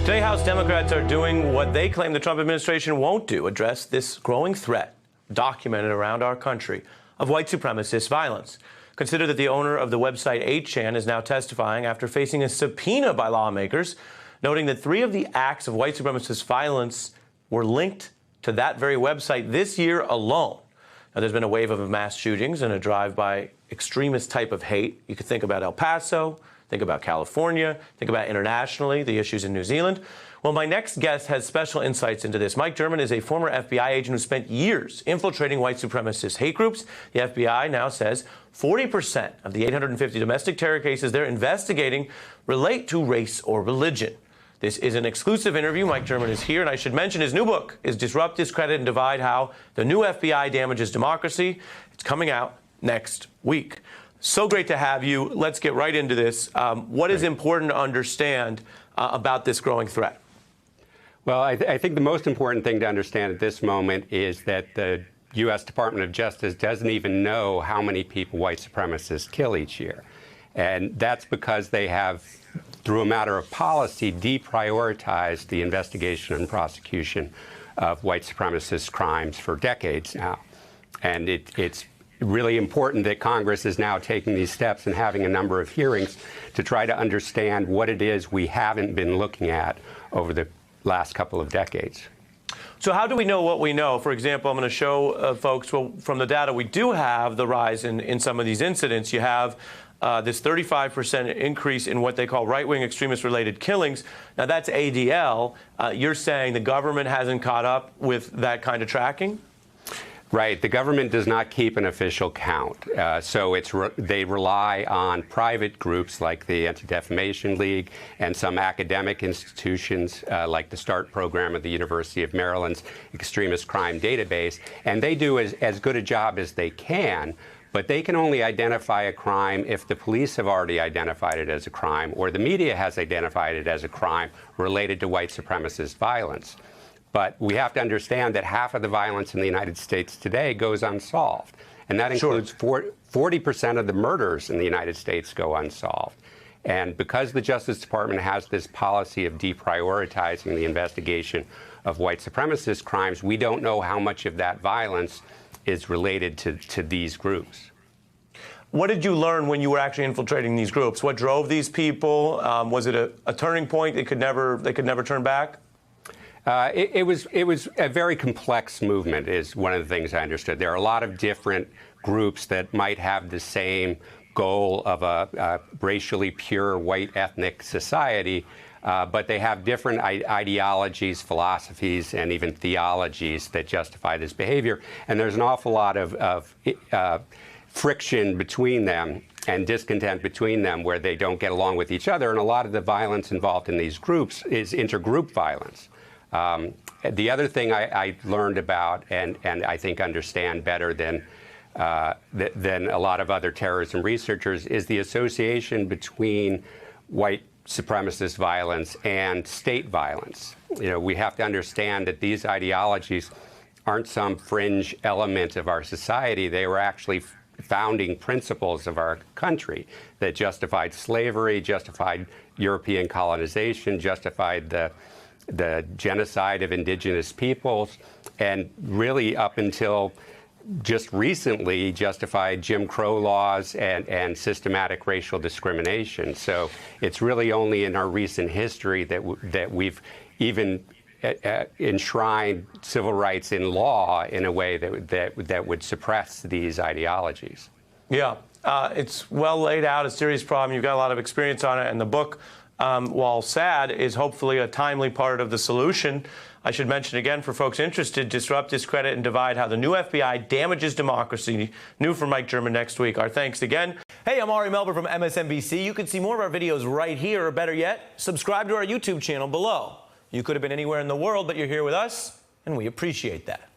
Today, House Democrats are doing what they claim the Trump administration won't do, address this growing threat documented around our country of white supremacist violence. Consider that the owner of the website 8chan is now testifying after facing a subpoena by lawmakers, noting that 3 of the acts of white supremacist violence were linked to that very website this year alone. Now, there's been a wave of mass shootings and a drive-by extremist type of hate. You could think about El Paso, think about California, think about internationally, the issues in New Zealand. Well, my next guest has special insights into this. Mike German is a former FBI agent who spent years infiltrating white supremacist hate groups. The FBI now says 40% of the 850 domestic terror cases they're investigating relate to race or religion. This is an exclusive interview. Mike German is here, and I should mention his new book is Disrupt, Discredit, and Divide: How the New FBI Damages Democracy. It's coming out next week. So great to have you. Let's get right into this. What is important to understand about this growing threat? Well, I think the most important thing to understand at this moment is that the U.S. Department of Justice doesn't even know how many people white supremacists kill each year. And that's because they have, through a matter of policy, deprioritized the investigation and prosecution of white supremacist crimes for decades now. And it's really important that Congress is now taking these steps and having a number of hearings to try to understand what it is we haven't been looking at over the last couple of decades. So how do we know what we know? For example, I'm going to show folks, well, from the data, we do have the rise in some of these incidents. You have this 35% increase in what they call right-wing extremist-related killings. Now, that's ADL. You're saying the government hasn't caught up with that kind of tracking? Right. The government does not keep an official count. So they rely on private groups like the Anti-Defamation League and some academic institutions like the START program of the University of Maryland's Extremist Crime Database. And they do as good a job as they can, but they can only identify a crime if the police have already identified it as a crime or the media has identified it as a crime related to white supremacist violence. But we have to understand that half of the violence in the United States today goes unsolved. And that includes 40% of the murders in the United States go unsolved. And because the Justice Department has this policy of deprioritizing the investigation of white supremacist crimes, we don't know how much of that violence is related to these groups. What did you learn when you were actually infiltrating these groups? What drove these people? Was it a turning point they could never turn back? It was a very complex movement is one of the things I understood. There are a lot of different groups that might have the same goal of a racially pure white ethnic society, but they have different ideologies, philosophies, and even theologies that justify this behavior. And there's an awful lot of friction between them and discontent between them where they don't get along with each other. And a lot of the violence involved in these groups is intergroup violence. The other thing I learned about and I think understand better than a lot of other terrorism researchers is the association between white supremacist violence and state violence. You know, we have to understand that these ideologies aren't some fringe element of our society. They were actually founding principles of our country that justified slavery, justified European colonization, justified the genocide of indigenous peoples, and really up until just recently justified Jim Crow laws and systematic racial discrimination. So it's really only in our recent history that we've even enshrined civil rights in law in a way that would suppress these ideologies. Yeah, it's well laid out, a serious problem. You've got a lot of experience on it, and the book, while sad, is hopefully a timely part of the solution. I should mention again for folks interested, Disrupt, Discredit, and Divide: How the New FBI Damages Democracy. New from Mike German next week. Our thanks again. Hey, I'm Ari Melber from MSNBC. You can see more of our videos right here, or better yet, subscribe to our YouTube channel below. You could have been anywhere in the world, but you're here with us, and we appreciate that.